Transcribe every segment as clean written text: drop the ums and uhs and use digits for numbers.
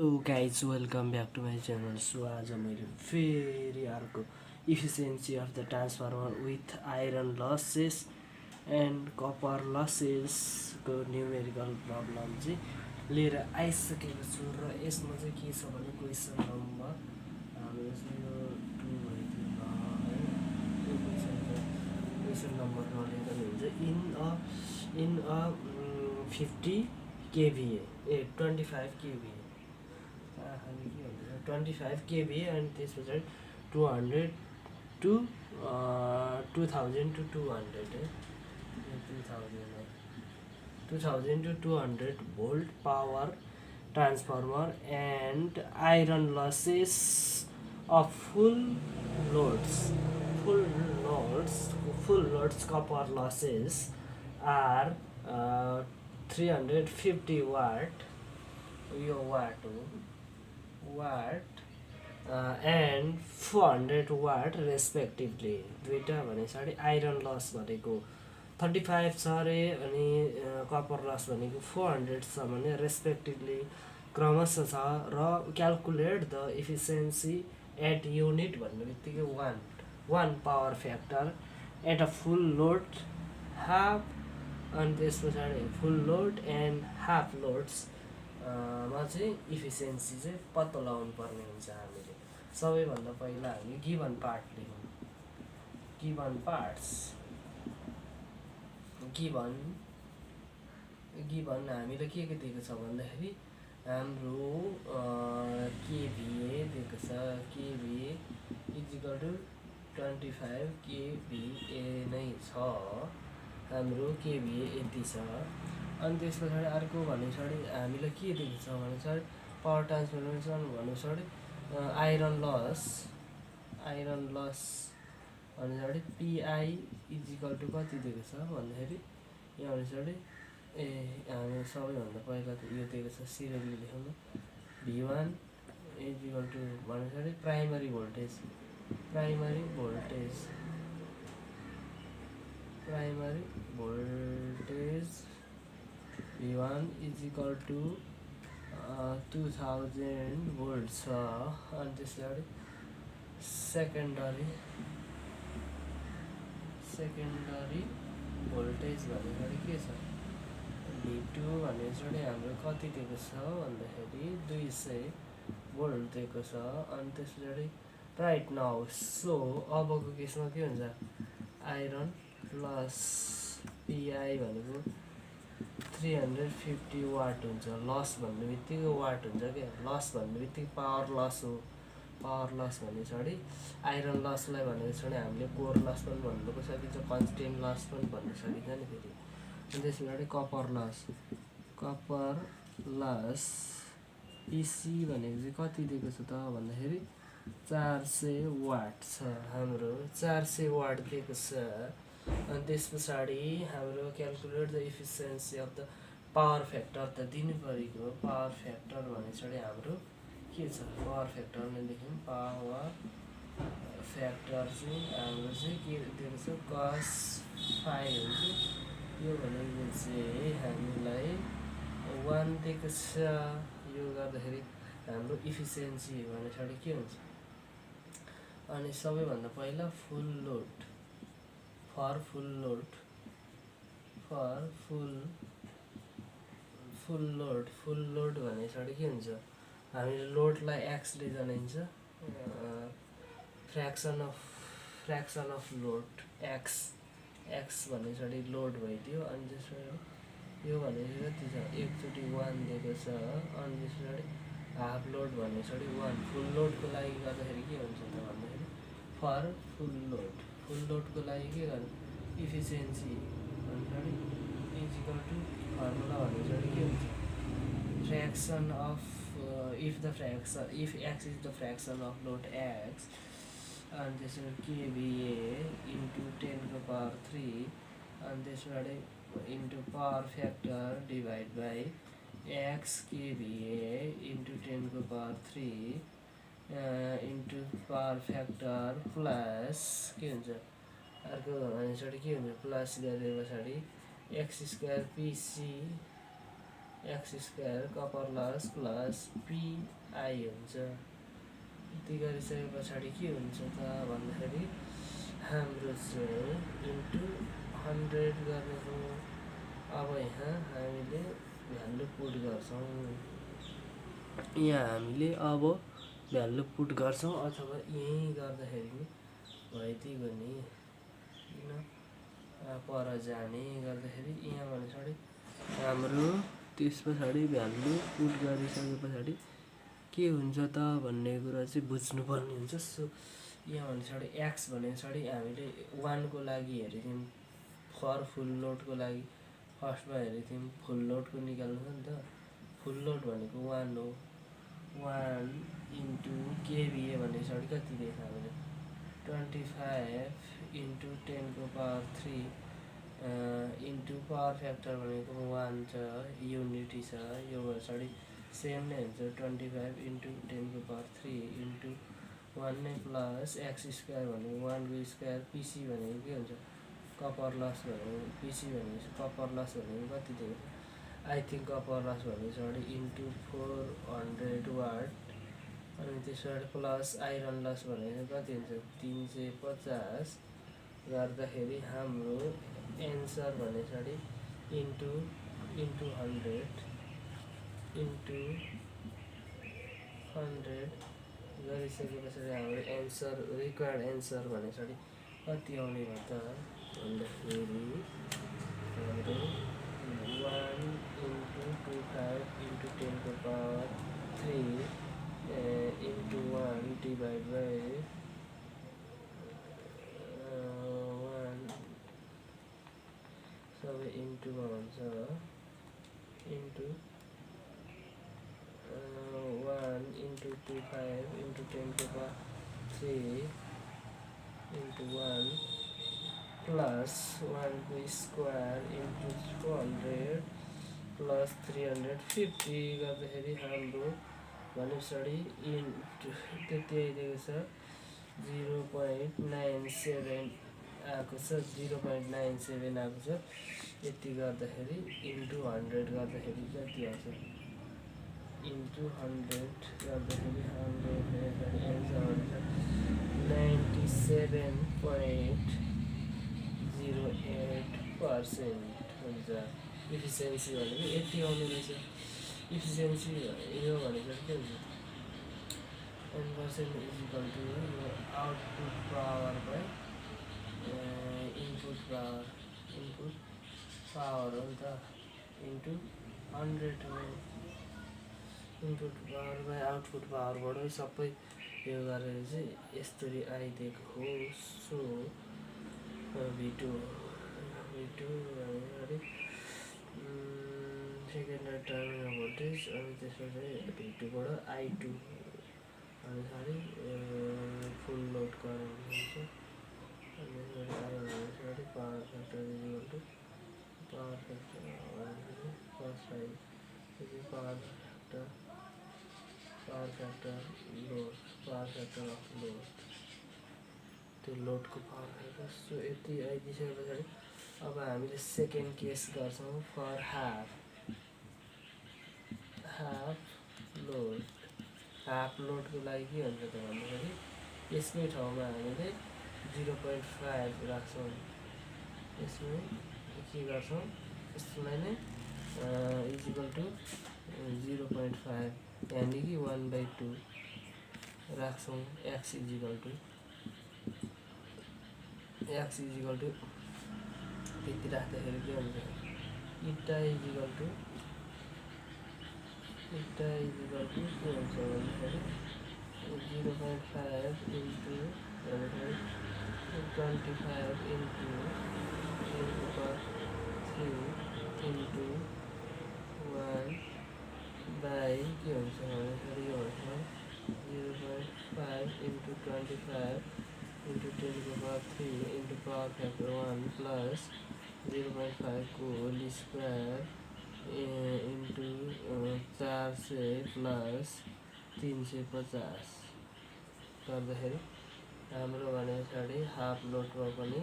Hello guys, welcome back to my channel. So आज मैले फेरि अर्को efficiency of the transformer with iron losses and copper losses को numerical problem चाहिँ लिएर आइसकेको छु र यसमा चाहिँ के छ भने क्वेसन नम्बर हाम्रो चाहिँ यो 2 भइदियो है यो क्वेसन नम्बर नलेख्दा पनि हुन्छ in a 50 kVA 25 kVA 25 kVA and this was at 200 to 2000 to 200 2000 to 200 volt power transformer and iron losses of full loads copper losses are 350 watt and 400 watt respectively. दुईटा भनेपछि आइरन लस भनेको 35 छ रे अनि copper loss भनेको 400 छ भने respectively क्रमशः छ र calculate the efficiency at unit भन्ने बित्तिकै 1 power factor at a full load half अनि त्यस पछाडि full load and half loads मा चाहिँ इफिसियन्सी चाहिँ पत्ता लगाउनु पर्ने हुन्छ हामीले सबैभन्दा पहिला हामी गिभन पार्ट लेखौँ गिभन पार्ट्स गिभन हामीले के दिएको छ भन्दाखेरि हाम्रो केभिए दिएको छ केभिए इक्वल टु 25 केभिए नै छ हाम्रो केभिए यति छ अनि त्यस पछाडि अर्को भने पछाडि हामीलाई के दिएको छ भने पछाडि पावर ट्रान्सफर्मेसन भने पछाडि आइरन लस भने पछाडि पिआई इक्वल टु कति दिएको छ भन्दाखेरि यहाँ भने पछाडि हामी सबैभन्दा पहिला त यो दिएको छ सिरियली लेखौँ V1 इक्वल टु भने पछाडि primary voltage V1 is equal to 2000 volts and this is secondary voltage भनेको के छ V2 भनेपछि हाम्रो कति दिएको छ भन्दाखेरि 200 भोल्ट दिएको छ अनि त्यसपछि राइट नाउ सो अबको केसमा के हुन्छ आइरन लस पिआई भनेको 350 वाट हुन्छ लस भन्ने बित्तिकै वाट हुन्छ क्या लस भन्ने बित्तिकै पावर लस हो पावर लस भने पछाडि आइरन लसलाई भने पछाडि हामीले कोर लस पनि भन्नु सकिन्छ कन्स्टेन्ट लस पनि भन्नु सकिन्छ नि फेरि अनि त्यस पछाडि कपर लस पिसी भनेको चाहिँ कति दिएको छ त भन्दाखेरि 400 वाट छ हाम्रो 400 वाट दिएको छ अनि त्यस पछाडि हाम्रो calculate the efficiency of the power factor त दिनु परेको पावर फ्याक्टर भने पछाडि हाम्रो के छ पावर फ्याक्टर नै लेख्यौँ पावर फ्याक्टर चाहिँ हाम्रो चाहिँ के दिएको छ cos 5 हुन्छ यो भनेको चाहिँ हामीलाई 1 दिएको छ यो गर्दाखेरि हाम्रो इफिसियन्सी भने पछाडि के हुन्छ अनि सबैभन्दा पहिला फुल लोड फुल लोड भने पछाडि के हुन्छ हामीले लोडलाई एक्स ले जनाइन्छ फ्र्याक्सन अफ लोड एक्स भने पछाडि लोड भइदियो अनि त्यसपछि यो भनेको कति छ एकचोटि 1 दिएको छ अनि त्यस पछाडि हाफ लोड भने पछाडि 1 फुल लोडको लागि गर्दाखेरि के हुन्छ त भन्दाखेरि फर फुल लोडको लागि के गर्नु इफिसियन्सी भने पछाडि इक्वल टु फर्मुला भने पछाडि के हुन्छ fraction of if x is the fraction of load x and this is kVA into 10 to the power 3 and this is into power factor divided by x kVA into 10 to the power 3 into power factor plus के हुन्छ अर्को भने पछाडि के हुन्छ plus गरे पछाडि x square pc X square copper loss plus P I हुन्छ। यति गरिसके पछाडि के हुन्छ त भन्दाखेरि हाम्रो चाहिँ इन्टु 100 गर्ने हो। अब यहाँ हामीले भ्यालु पुट गर्छौँ, यहाँ हामीले अब भ्यालु पुट गर्छौँ अथवा यहीँ गर्दाखेरि भइदियो नि किन पर जाने गर्दाखेरि यहाँ भने पछाडि हाम्रो त्यस पछाडि भ्यालु पुट गरिसके पछाडि के हुन्छ त भन्ने कुरा चाहिँ बुझ्नुपर्ने हुन्छ। सो यहाँ भने पछाडि एक्स भने पछाडि हामीले 1 को लागि हेरेको थियौँ, फर फुल लोडको लागि फर्स्टमा हेरेको थियौँ, फुल लोडको निकाल्नु छ नि त। फुल लोड भनेको 1 हो, 1 इन्टु केभिए भने पछाडि कति दिएको हामीले 25 इन्टु 10 को पावर 3 इन्टु पावर फ्याक्टर भनेको 1 छ, युनिटी छ, यो पछाडि सेम नै हुन्छ 25 इन्टु 10 को पावर 3 इन्टु 1 नै प्लस एक्स स्क्वायर भनेको 1 को स्क्वायर पिसी भनेको के हुन्छ कपर लस भनेको पिसी भनेपछि कपर लस भनेको कति दिएको आई थिङ्क कपर लस भने पछाडि इन्टु 400 वाट अनि त्यसबाट प्लस आइरन लस भनेको कति हुन्छ 350 गर्दाखेरि हाम्रो एन्सर भने पछाडि इन्टु 100 इन्टु 100 गरिसके पछाडि हाम्रो एन्सर रिक्वायर्ड एन्सर भने पछाडि कति आउने भयो त भन्दाखेरि हाम्रो 1 इन्टु 25 इन्टु 10 को पावर 3 इन्टु 1 डिभाइड बाई 1 सबै इन्टुमा हुन्छ इन्टु 1 इन्टु 25 इन्टु 10 को पावर 3 इन्टु 1 प्लस 1 को स्क्वायर इन्टु 400 प्लस 350 गर्दाखेरि हाम्रो भने पछाडि इन्टु त्यति आइदिएको छ 0.97 आएको छ 0.97 आएको छ। यति गर्दाखेरि इन्टु 100 गर्दाखेरि कति आउँछ इन्टु 100 गर्दाखेरि हाम्रो एन्सर हुन्छ 97.08% हुन्छ। इफिसियन्सी भनेको यति आउने रहेछ। इफिसियन्सी यो भनेको के हुन्छ 10% equal to output power by input power हो नि त इन्टु 100 हो। इनपुट पावर बाई आउटपुट पावरबाट सबै यो गरेर चाहिँ यसरी आइदिएको हो। सो V2 भनेको सेकेन्डरी टर्मिनल भोल्टेज अनि त्यसपछि V2बाट I2 अनि फुल लोड करेन्ट हुन्छ अनि त्यसपछि power factor equal to power factor of load त्यो लोडको पावर फ्याक्टर। सो यति आइदिसके पछाडि अब हामीले सेकेन्ड केस गर्छौँ फर हाफ लोडको लागि के हुन्छ त भन्दाखेरि यसकै ठाउँमा हामीले 0.5 राख्छौँ, यसमै के गर्छौँ यसलाई नै इक्वल टु 0.5 त्यहाँदेखि 1/2 राख्छौँ। एक्स इक्वल टु त्यति राख्दाखेरि के हुन्छ इटा इक्वल टु के हुन्छ भन्दाखेरि 0.5 इन्टु 25 इन्टु 3 इन्टु 1 बाई के हुन्छ भन्दाखेरि यो हुन्छ 0.5 इन्टु 25 इन्टु 10 को power 3 into power factor 1 plus 0.5 को होल स्क्वायर इन्टु 400 प्लस 350 गर्दाखेरि हाम्रो भने पछाडि हाफ लोडमा पनि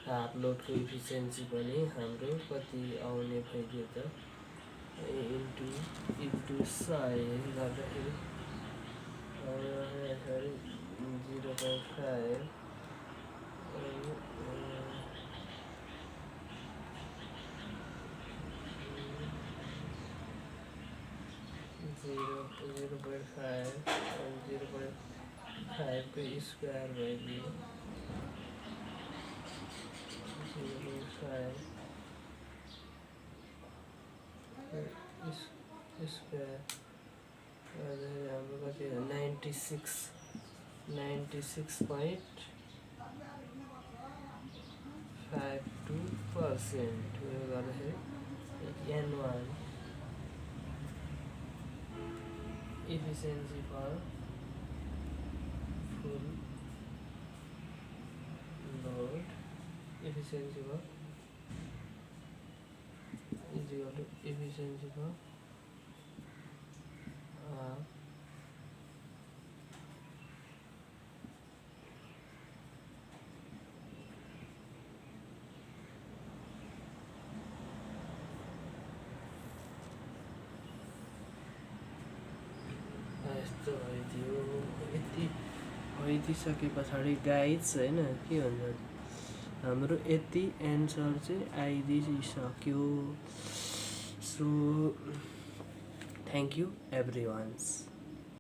हाफ लोडको इफिसियन्सी पनि हाम्रो कति आउने भइदियो त into psi गर्दाखेरि सरी 0.5 0.5 and 0.5 को स्क्वायर भइदियो 0.5 स्क्वायर हाम्रो कति 96.52% यो गर्दाखेरि n1 efficiency for full load efficiency for is equal to efficiency for यस्तो भइदियो यति भइदिइसके पछाडि गाइड्स होइन के भन्छ हाम्रो यति एन्सर चाहिँ आइदिइसक्यो so thank you every once